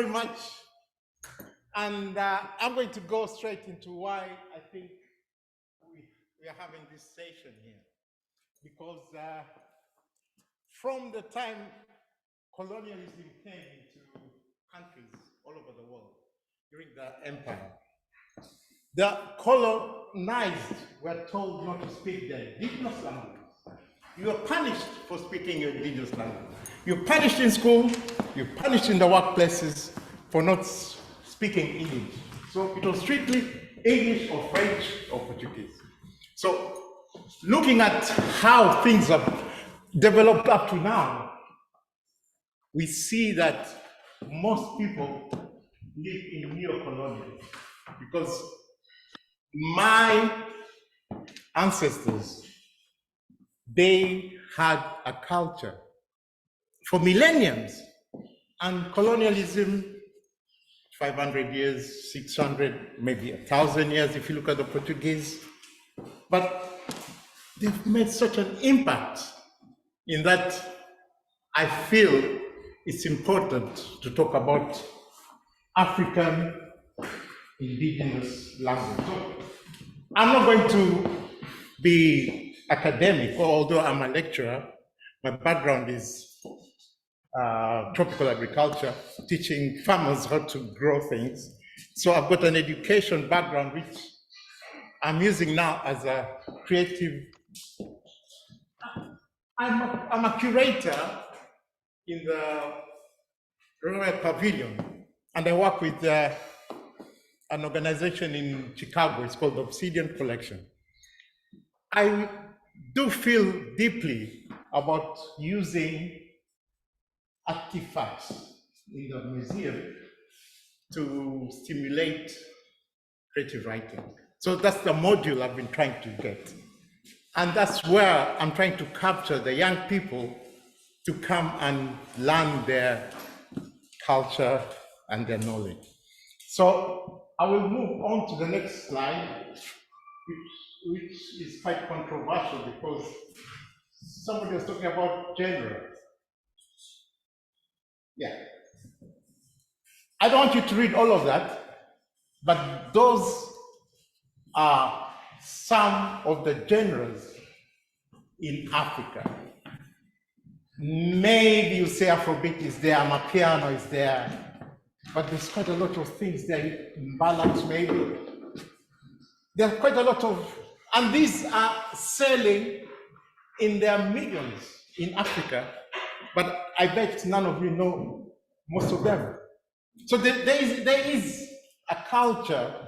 very much. And I'm going to go straight into why I think we are having this session here. Because from the time colonialism came into countries all over the world during the empire, the colonized were told not to speak their indigenous language. You are punished for speaking your indigenous language. You're punished in school, you're punished in the workplaces for not speaking English. So it was strictly English or French or Portuguese. So looking at how things have developed up to now, we see that most people live in neo-colonialism because my ancestors, they had a culture for millenniums, and colonialism, 500 years, 600, maybe 1,000 years if you look at the Portuguese, but they've made such an impact in that I feel it's important to talk about African indigenous language. So I'm not going to be academic, although I'm a lecturer. My background is tropical agriculture, teaching farmers how to grow things. So I've got an education background, which I'm using now as a creative. I'm a curator in the Royal Pavilion, and I work with an organization in Chicago. It's called the Obsidian Collection. I do feel deeply about using artifacts in the museum to stimulate creative writing. So that's the module I've been trying to get. And that's where I'm trying to capture the young people to come and learn their culture and their knowledge. So I will move on to the next slide, which is quite controversial because somebody was talking about gender. Yeah. I don't want you to read all of that, but those are some of the genres in Africa. Maybe you say Afrobeat is there, Amapiano is there, but there's quite a lot of things there, ballads maybe. There are quite a lot of, and these are selling in their millions in Africa, but I bet none of you know most of them. So there is a culture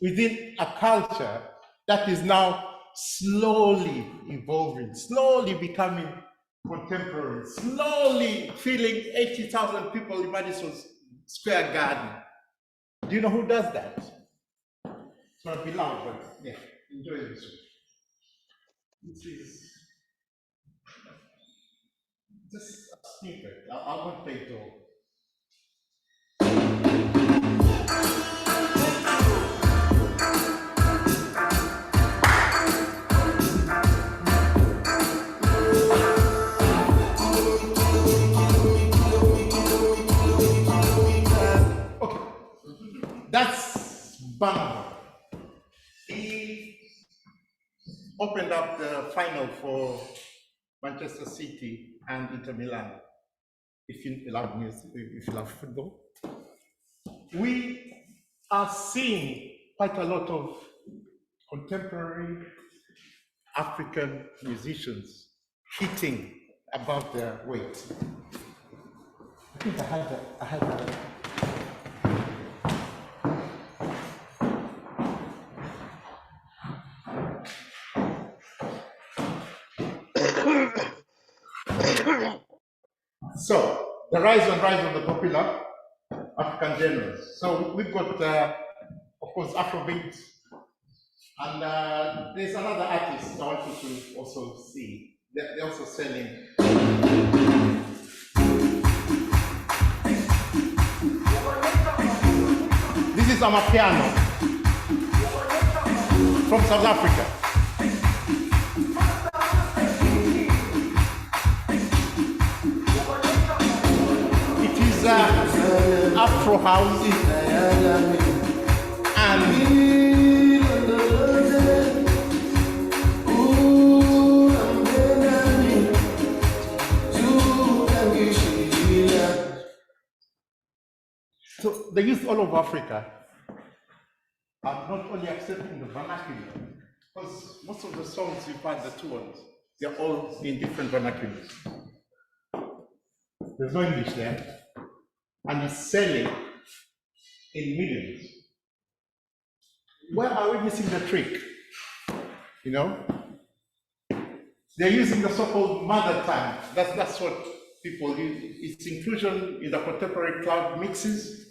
within a culture that is now slowly evolving, slowly becoming contemporary, slowly filling 80,000 people in Madison Square Garden. Do you know who does that? It's not be loud, but yeah, enjoy this one. This is just a snippet. I won't play it all. That's Bamba. He opened up the final for Manchester City and Inter Milan. If you love music, if you love football, we are seeing quite a lot of contemporary African musicians hitting above their weight. I think I had that. So, the rise of the popular African genres. So we've got, of course, Afrobeat, and there's another artist I want you to also see. They're also selling. This is Amapiano from South Africa. Afro house, and so the youth all over Africa are not only accepting the vernacular, because most of the songs you find, the two ones, they're all in different vernaculars. There's no English there, and it's selling in millions. Where are we missing the trick? You know, they're using the so-called mother tongue. That's what people use. It's inclusion in the contemporary club mixes,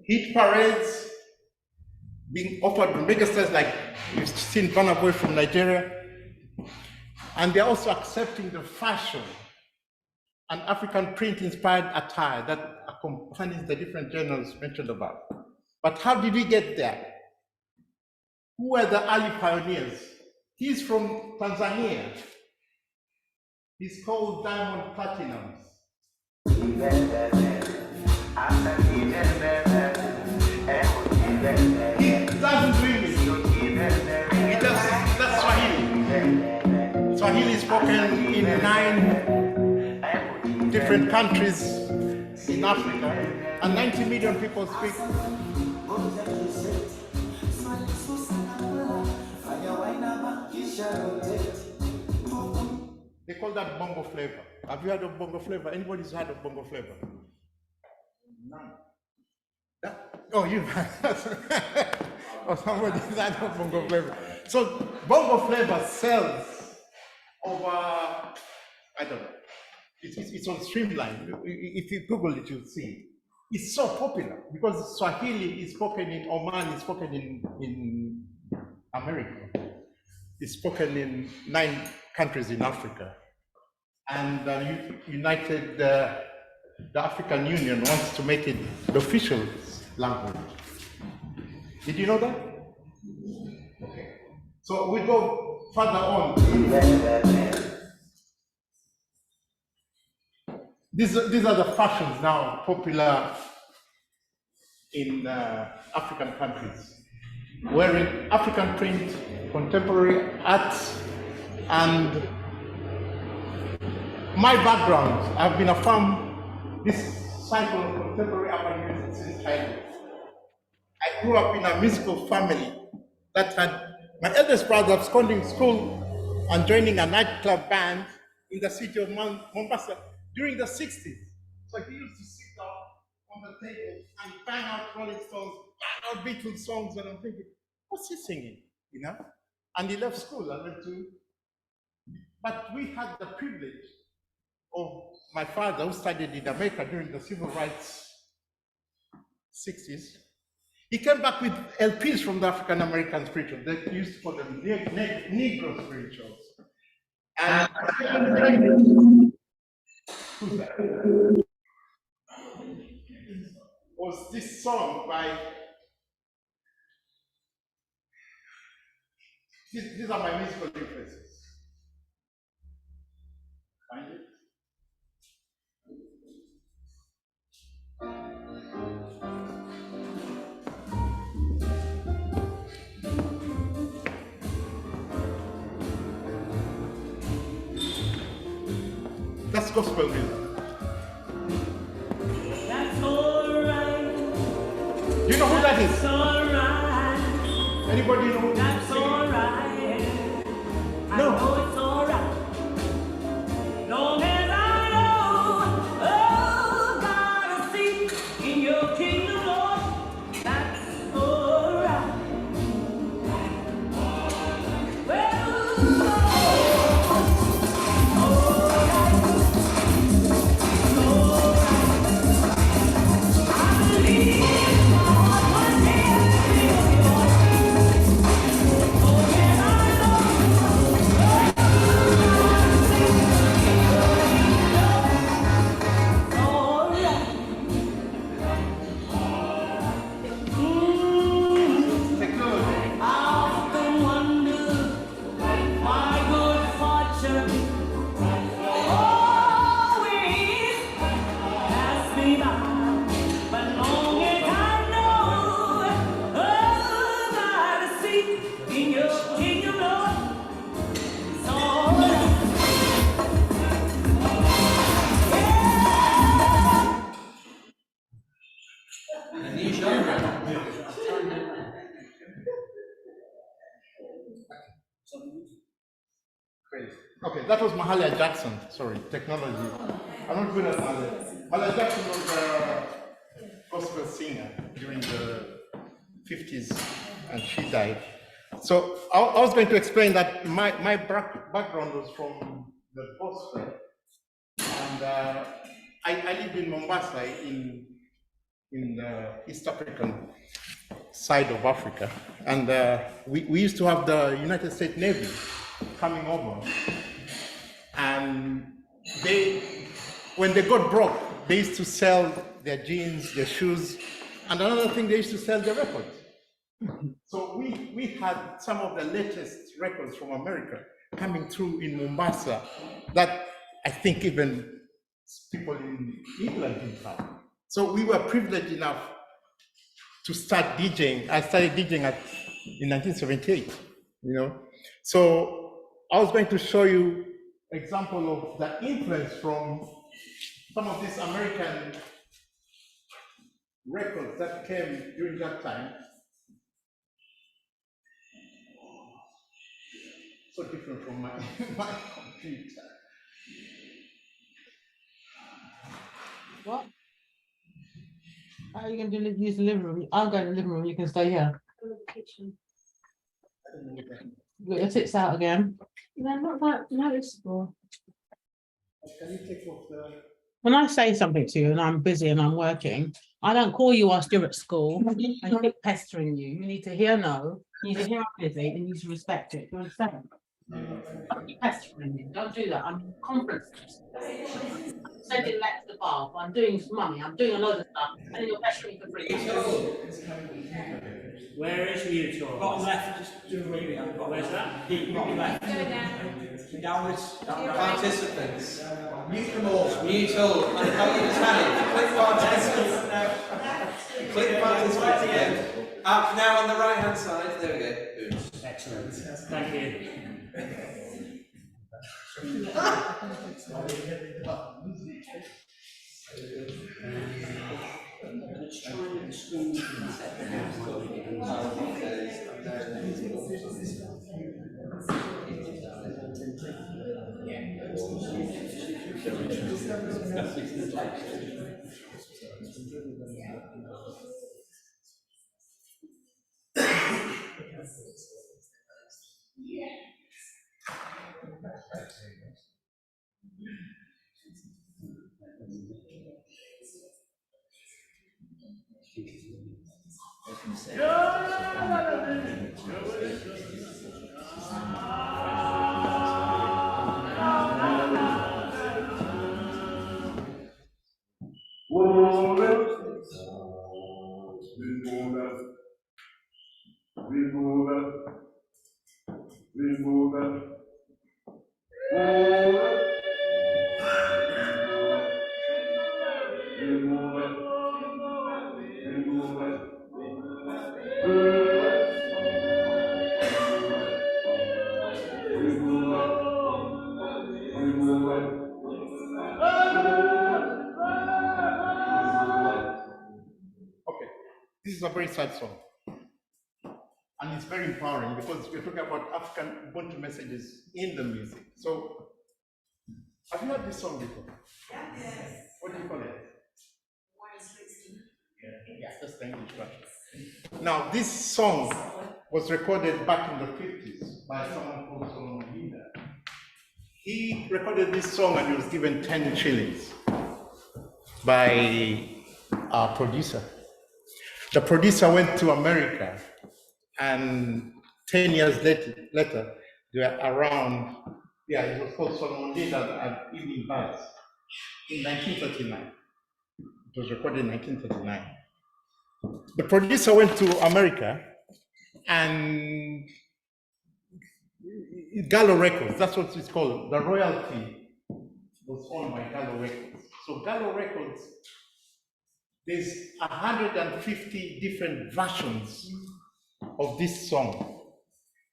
hit parades being offered to megastars like you've seen Burna Boy from Nigeria, and they're also accepting the fashion and African print-inspired attire that accompanies the different journals mentioned above. But how did we get there? Who were the early pioneers? He's from Tanzania. He's called Diamond Platinums. He doesn't dream it. He does Swahili. Swahili is spoken in 9 different countries in Africa, and 90 million people speak. They call that bongo flavor. Have you heard of bongo flavor? Anybody's heard of bongo flavor? None. Oh, you've or somebody's heard of bongo flavor. So bongo flavor sells over, I don't know. It's on Streamline. If you Google it, you'll see. It's so popular because Swahili is spoken in Oman, it's spoken in America. It's spoken in 9 countries in Africa. And the African Union wants to make it the official language. Did you know that? Okay. So we go further on. These are the fashions now popular in African countries, wearing African print, contemporary arts, and my background, I've been affirmed this cycle of contemporary urban music since childhood. I grew up in a musical family that had my eldest brother absconding school and joining a nightclub band in the city of Mombasa during the 60s. So he used to sit down on the table and bang out Rolling Stones, bang out Beatles songs, and I'm thinking, what's he singing? You know? And he left school and went to, but we had the privilege of my father, who studied in America during the civil rights 60s. He came back with LPs from the African American spirituals. They used to call them Negro spirituals. And who's that? Was this song by, these are my musical influences. Find it? That's gospel music. That's all right. Do you know who that is? That's all right. Anybody know who That's all right. I No. know it's all right. Long as I know, oh, God, I see in your kingdom, Lord. That's all right. Well, I believe God one day I'll be yours. Oh, yes, I know. New genre. Great. Okay, that was Mahalia Jackson. Sorry, technology. I'm not good at Mahalia. Mahalia Jackson was a gospel singer during the 50s, and she died. So I was going to explain that my background was from the gospel, and I lived in Mombasa in the East African side of Africa, and we used to have the United States Navy coming over, and when they got broke, they used to sell their jeans, their shoes, and another thing, they used to sell their records. So we had some of the latest records from America coming through in Mombasa that I think even people in England didn't have. So we were privileged enough to start DJing. I started DJing in 1978, you know. So I was going to show you an example of the influence from some of these American records that came during that time. So different from my computer. What? How are you going to use the living room? I'm going to the living room. You can stay here. Go to the kitchen. Get your tits out again. No, not that noticeable. Can you take off the... When I say something to you and I'm busy and I'm working, I don't call you whilst you're at school and keep pestering you. You need to hear no. You need to hear I'm busy and you need to respect it. Do you understand? Don't keep pestering me. Don't do that. I'm in conference. Sending letters to the bar. I'm doing money. I'm doing a load of stuff. And then you're pestering me for free. Where is Mutual? Bottom left. Where's that? Bottom left. Downwards. Participants. Mute them all. Mute all. And how you Italian? Click participants now. Click participants again. Up now on the right hand side. There we go. Oops. Excellent. Thank you. Let's try the screen. This is a very sad song. And it's very empowering because we're talking about African Ubuntu messages in the music. So, have you heard this song before? Yes. What do you call it? Yeah, just the English version. Now, this song was recorded back in the 50s by someone called Solomon Linda. He recorded this song and he was given 10 shillings by our producer. The producer went to America, and 10 years later, they were around, it was called Solomon Linda at Evening Buzz in 1939. It was recorded in 1939. The producer went to America, and Gallo Records, that's what it's called, the royalty was owned by Gallo Records. So Gallo Records, there's 150 different versions of this song,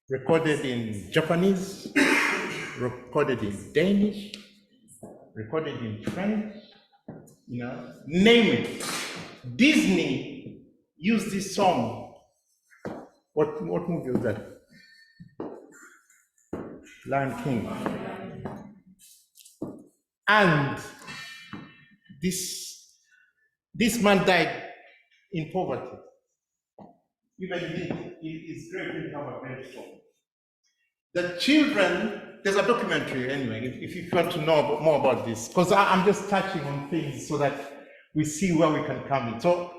recorded in Japanese, recorded in Danish, recorded in French, name it. Disney used this song. What movie was that? Lion King. And this man died in poverty. Even his grave didn't have a gravestone. The children, there's a documentary anyway, if you want to know more about this, because I'm just touching on things so that we see where we can come in. So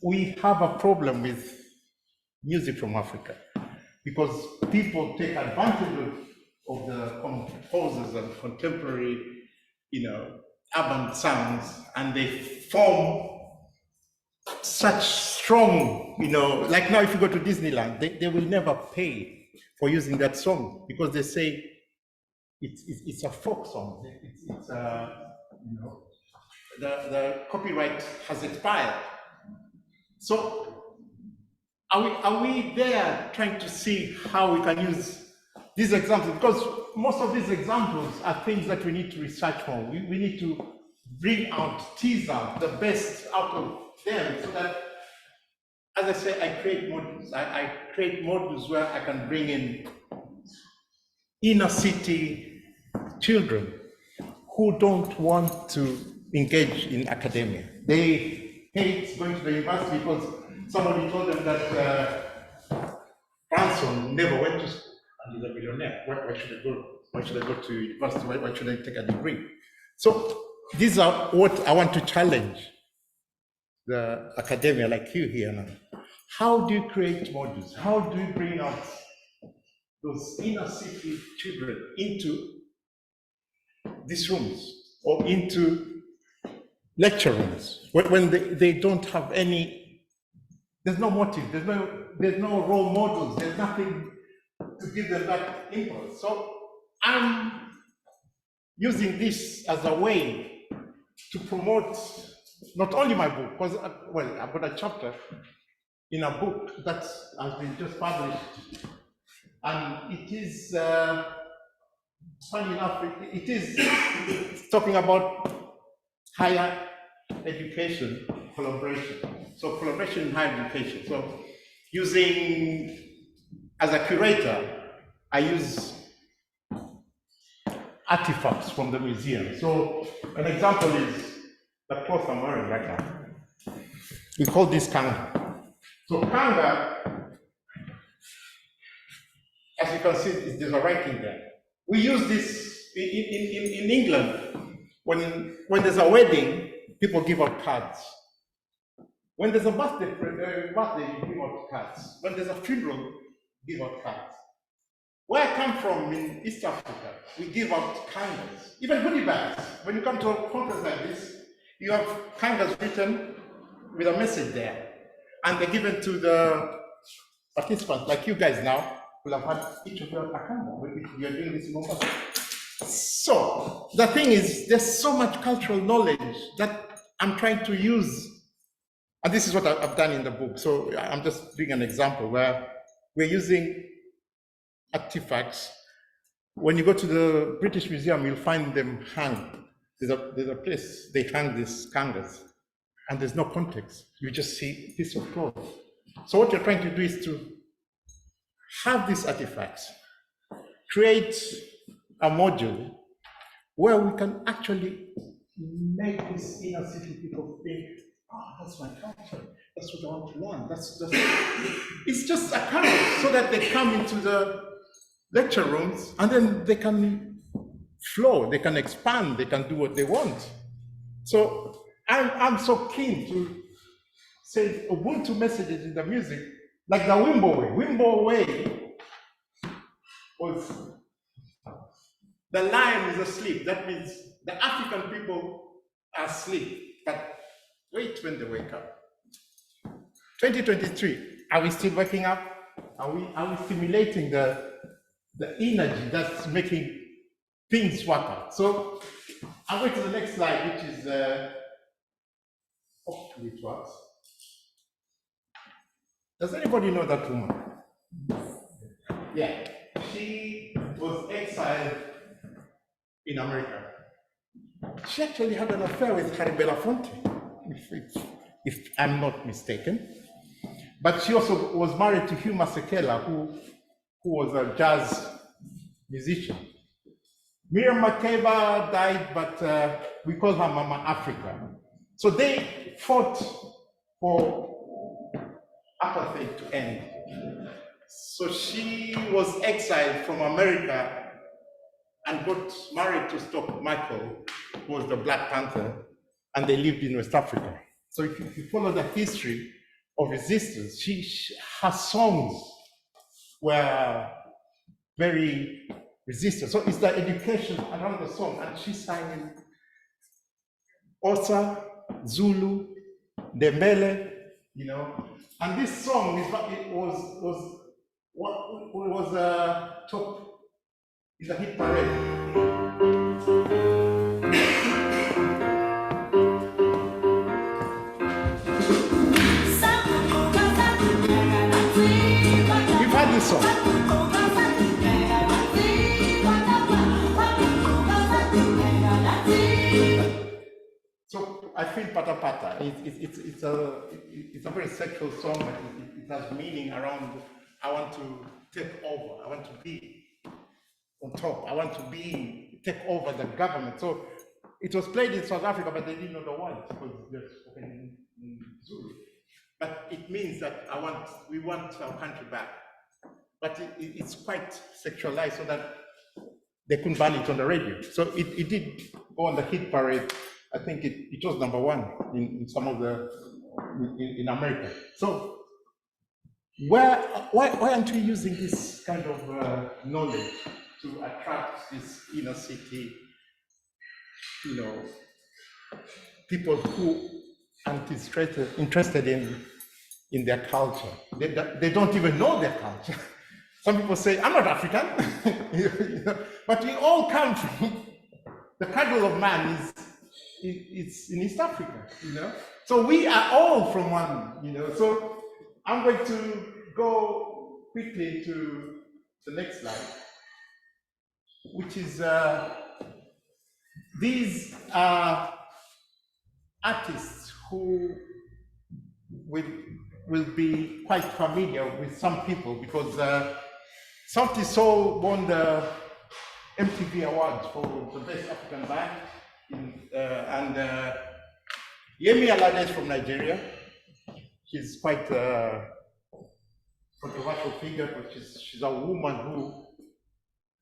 we have a problem with music from Africa because people take advantage of the composers and contemporary, urban sounds, and they form such strong, like now if you go to Disneyland, they will never pay for using that song because they say it's a folk song. It's the copyright has expired. So are we there trying to see how we can use these examples? Because most of these examples are things that we need to research more. We need to bring out, tease out the best out of them so that, as I say, I create modules. I create modules where I can bring in inner city children who don't want to engage in academia. They hate going to the university because somebody told them that Branson never went to school and he's a millionaire. Why should I go? Why should I go to university? Why should I take a degree? So these are what I want to challenge the academia like you here now. How do you create modules? How do you bring out those inner city children into these rooms or into lecture rooms when they don't have any, there's no motive, there's no role models, there's nothing to give them that impulse. So I'm using this as a way to promote not only my book, because I've got a chapter in a book that has been just published, and it is funny enough, it is talking about higher education collaboration. So collaboration in higher education. So using, as a curator, I use artifacts from the museum. So an example is the cloth I'm wearing right now. We call this kanga. So kanga, as you can see, there's a writing there. We use this in England. When there's a wedding, people give out cards. When there's a birthday, you give out cards. When there's a funeral, give out cards. Where I come from in East Africa, we give out kangas, even goodie bags. When you come to a conference like this, you have kangas written with a message there, and they're given to the participants, like you guys now, will have had each of you a kanga when we are doing this in Mombasa. So the thing is, there's so much cultural knowledge that I'm trying to use, and this is what I've done in the book. So I'm just doing an example where we're using artifacts. When you go to the British Museum, you'll find them hung. There's a place they hang these kangas, and there's no context. You just see a piece of cloth. So what you're trying to do is to have these artifacts, create a module where we can actually make these inner city people think, that's my culture, that's what I want to learn. It's just a canvas so that they come into the lecture rooms and then they can flow, they can expand, they can do what they want. So I'm so keen to say Ubuntu messages in the music, like the Wimbo Way. Wimbo Way was, the lion is asleep. That means the African people are asleep, but wait when they wake up. 2023, are we still waking up? Are we stimulating the energy that's making things work out? So I'll go to the next slide, which is hopefully it works. Does anybody know that woman? Yeah, she was exiled in America. She actually had an affair with Harry Belafonte. if I'm not mistaken. But she also was married to Hugh Masekela, who was a jazz musician. Miriam Makeba died, but we call her Mama Africa. So they fought for apartheid to end. So she was exiled from America and got married to Stock Michael, who was the Black Panther, and they lived in West Africa. So if you follow the history of resistance, her songs were very resistant. So it's the education around the song, and she sang in Xhosa, Zulu, Ndebele, you know. And this song was top in the hit parade. We've had this song. So I feel pata pata. It's a very sexual song, but it has meaning around. I want to take over. I want to be on top. I want to take over the government. So it was played in South Africa, but they didn't know the words because they're spoken in Zulu. But it means that we want our country back. But it's quite sexualized so that they couldn't ban it on the radio. So it did go on the hit parade. I think it was number one in some of in America. So why aren't we using this kind of knowledge to attract this inner city, people who aren't interested in their culture? They don't even know their culture. Some people say, I'm not African, but we all come from the cradle of man it's in East Africa, So we are all from one, So I'm going to go quickly to the next slide, which is these are artists who will be quite familiar with some people because Sauti Sol won the MTV Awards for the Best African Band. And Yemi Alade is from Nigeria. She's quite a controversial figure, but she's a woman who,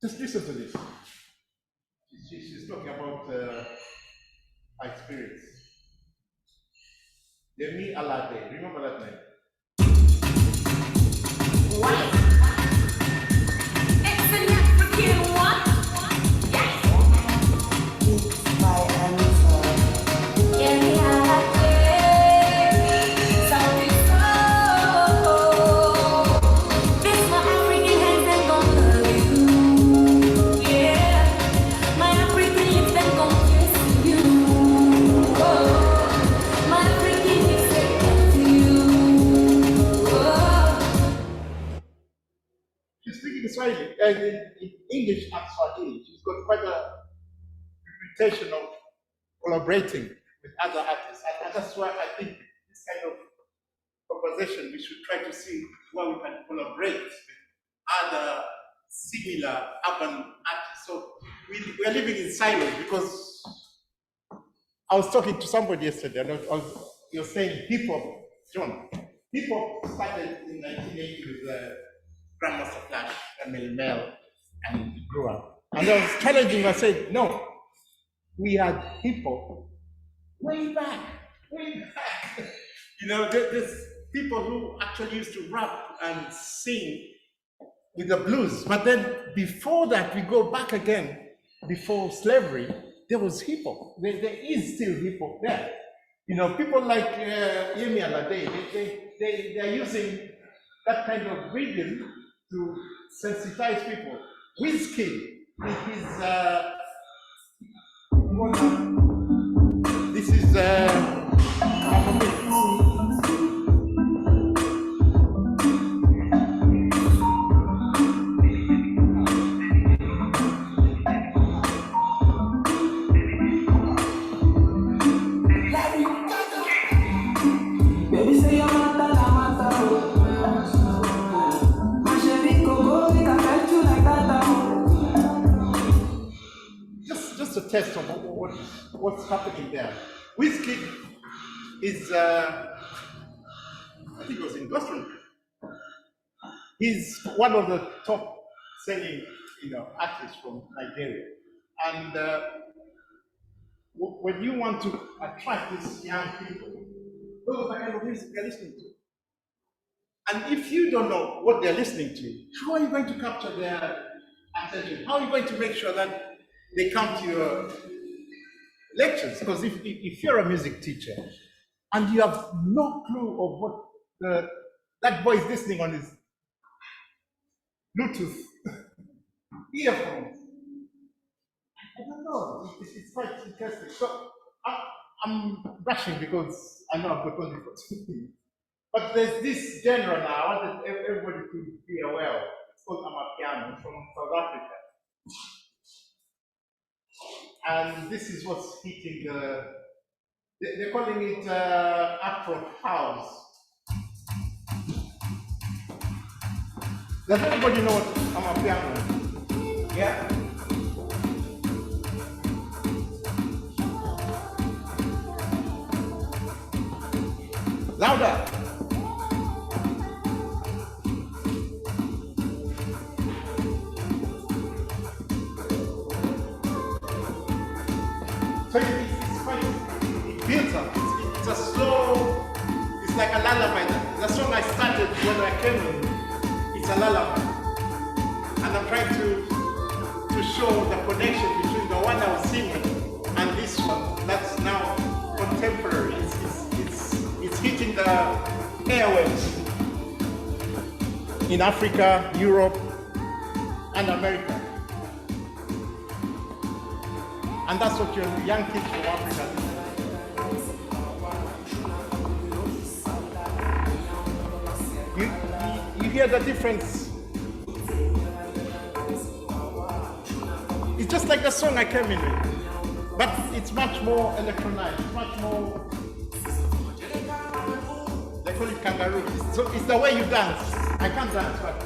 just listen to this. She's talking about her experience. Yemi Alade, remember that name? What? It's an African one. In English and Swahili, she's got quite a reputation of collaborating with other artists, and that's why I think this kind of conversation we should try to see where we can collaborate with other similar urban artists. So we are living in silos because I was talking to somebody yesterday, and you're saying hip hop, John. Hip hop started in 1980 with Grandmaster Flash and Mel Mel, and it grew up. And I was challenging, I said, no, we had hip hop way back. There's people who actually used to rap and sing with the blues. But then before that, we go back again, before slavery, there was hip hop. There is still hip hop there. People like Yemi Alade, they're using that kind of rhythm to sensitize people. Wizkid, this is what's happening there. Whiskey is, I think it was in Gosford. He's one of the top selling, artists from Nigeria. And when you want to attract these young people, those are the kind of music they're listening to. And if you don't know what they're listening to, how are you going to capture their attention? How are you going to make sure that they come to your lectures? Because if you're a music teacher and you have no clue of what that boy is listening on his Bluetooth earphones, I don't know, it's quite interesting. So I'm rushing because I know I've got only for 2 minutes. But there's this genre now I wanted everybody to be aware of. It's called Amapiano from South Africa. And this is what's hitting they're calling it Afro House. Does everybody know what Amapiano is? Yeah. Louder. So it's quite, it builds up. It's a slow, it's like a lullaby. The song I started when I came in, it's a lullaby. And I'm trying to show the connection between the one I was singing and this one that's now contemporary. It's hitting the airwaves in Africa, Europe, and America. And that's what your young kids from Africa do. You hear the difference? It's just like the song I came in with, but it's much more electronized, much more, they call it kangaroo. So it's the way you dance. I can't dance, but,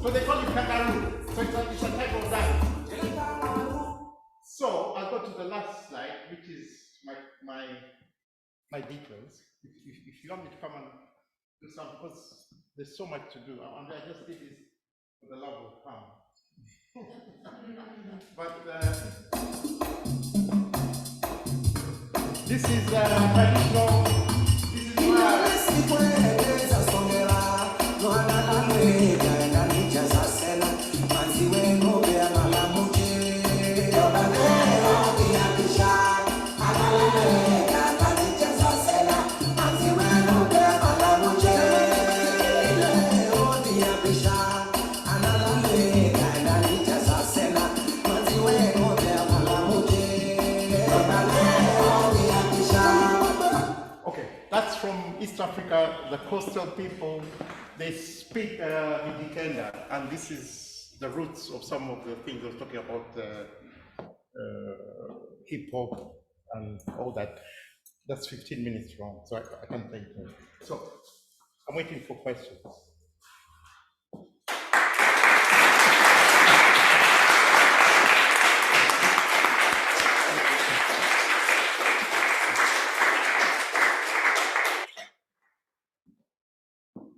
so they call it kangaroo. So it's a type of dance. So I'll go to the last slide, which is my details. If you want me to come and do something, because there's so much to do. I just did this for the love of fun. But this is traditional. This is that's from East Africa, the coastal people. They speak Idikenda, and this is the roots of some of the things I was talking about, hip hop and all that. That's 15 minutes long, so I can't take it. So I'm waiting for questions.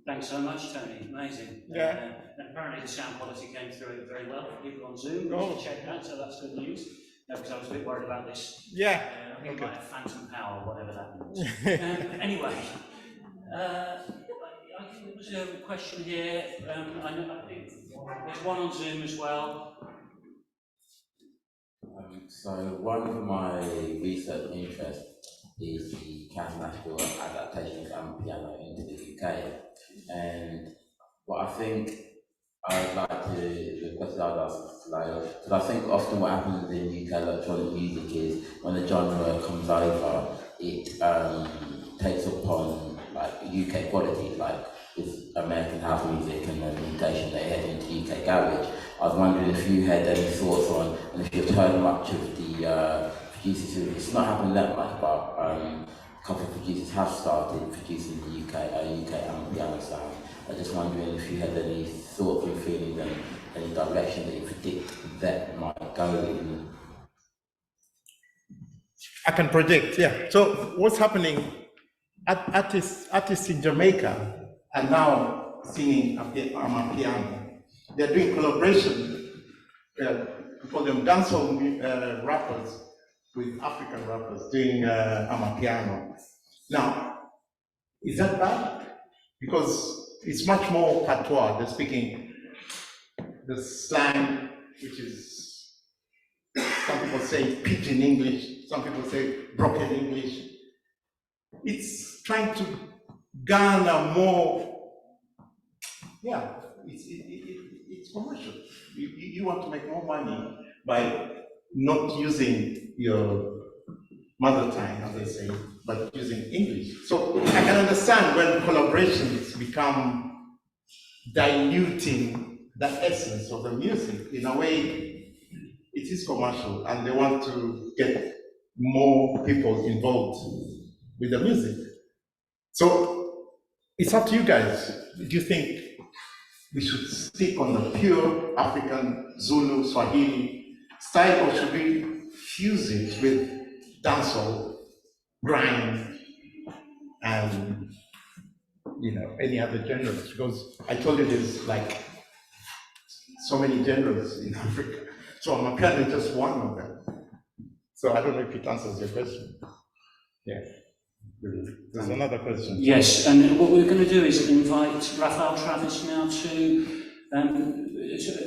Thanks so much, Tony. Amazing. Yeah. And apparently the sound quality came through very well for people on Zoom. We should check that, so that's good news. Because I was a bit worried about this. Yeah. I think it might have phantom power, whatever that means. Anyway, I think there was a question here. I think there's one on Zoom as well. So one of my research interests is the transnational adaptation of amapiano into the UK. And what I think I'd like to, the question I'd ask because I think often what happens in UK electronic music is when the genre comes over, it takes upon like UK qualities, like with American house music and the mutation they head into UK garage. I was wondering if you had any thoughts on, and if you've heard much of the producers who, it's not happening that much, but a couple of producers have started producing the UK amapiano sound. I'm just wondering if you had any thoughts and feelings and any direction that you predict that might go in. I can predict, yeah. So what's happening, artists in Jamaica are now singing Amapiano. They're doing collaboration, we call them dancehall rappers with African rappers doing Amapiano. Now, is that bad? Because it's much more patois. They're speaking the slang, which is, some people say pidgin English, some people say broken English. It's trying to garner more, yeah, it's commercial. You want to make more money by not using your mother tongue, as they say, but using English. So I can understand when collaborations become diluting the essence of the music. In a way, it is commercial, and they want to get more people involved with the music. So it's up to you guys. Do you think we should stick on the pure African Zulu, Swahili style, or should we fuse it with dancehall, grime, and any other genres? Because I told you there's like so many genres in Africa. So Amapiano is just one of them. So I don't know if it answers your question. Yeah. There's another question. Yes, and what we're going to do is invite Raphael Travis now to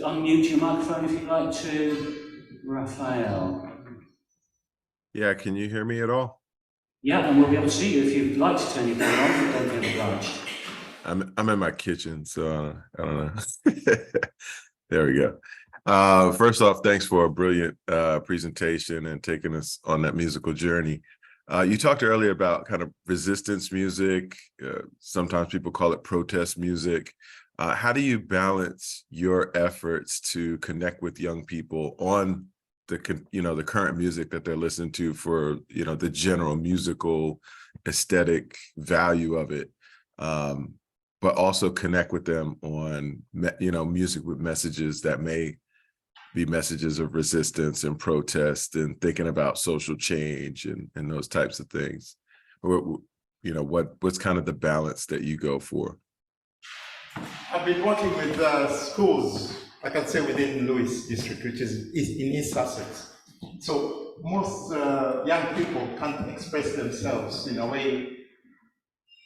unmute your microphone if you'd like to. Raphael. Yeah, can you hear me at all? Yeah, and we'll be able to see you if you'd like to turn your phone on, don't be obliged. I'm in my kitchen, so I don't know. There we go. First off, thanks for a brilliant presentation and taking us on that musical journey. You talked earlier about kind of resistance music. Sometimes people call it protest music. How do you balance your efforts to connect with young people on the current music that they're listening to for the general musical aesthetic value of it, but also connect with them on music with messages that may be messages of resistance and protest and thinking about social change and those types of things? What's kind of the balance that you go for? I've been working with schools, I can say within Lewis district, which is in East Sussex. So most young people can't express themselves in a way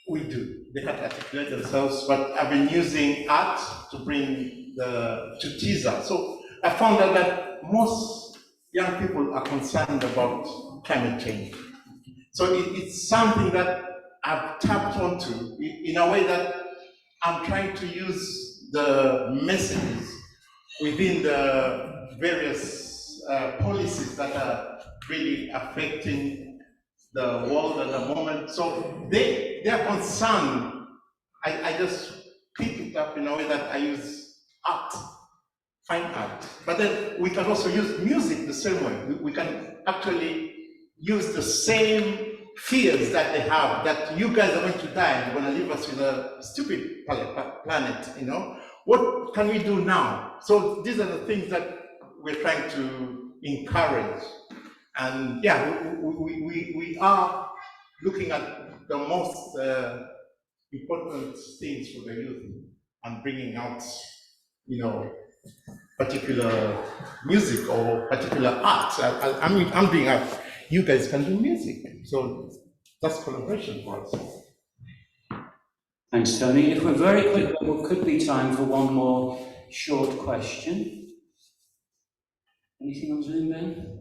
we do. They can't articulate themselves, but I've been using art to to tease out. So I found out that most young people are concerned about climate change. So it's something that I've tapped onto in a way that I'm trying to use the messages within the various policies that are really affecting the world at the moment. So they are concerned. I just pick it up in a way that I use art, fine art. But then we can also use music the same way. We can actually use the same fears that they have, that you guys are going to die and you're going to leave us with a stupid planet, What can we do now? So these are the things that we're trying to encourage. And yeah, we are looking at the most important things for the youth and bringing out, particular music or particular art. I'm doing art. You guys can do music. So that's collaboration for us. Thanks, Tony. If we're very quick, there could be time for one more short question. Anything on Zoom, Ben?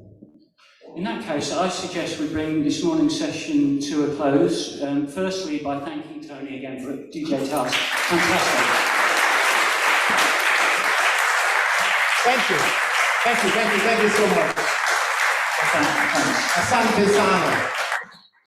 In that case, I suggest we bring this morning's session to a close. Firstly, by thanking Tony again for a DJ task. Fantastic. Thank you so much. Thanks. Asante sana.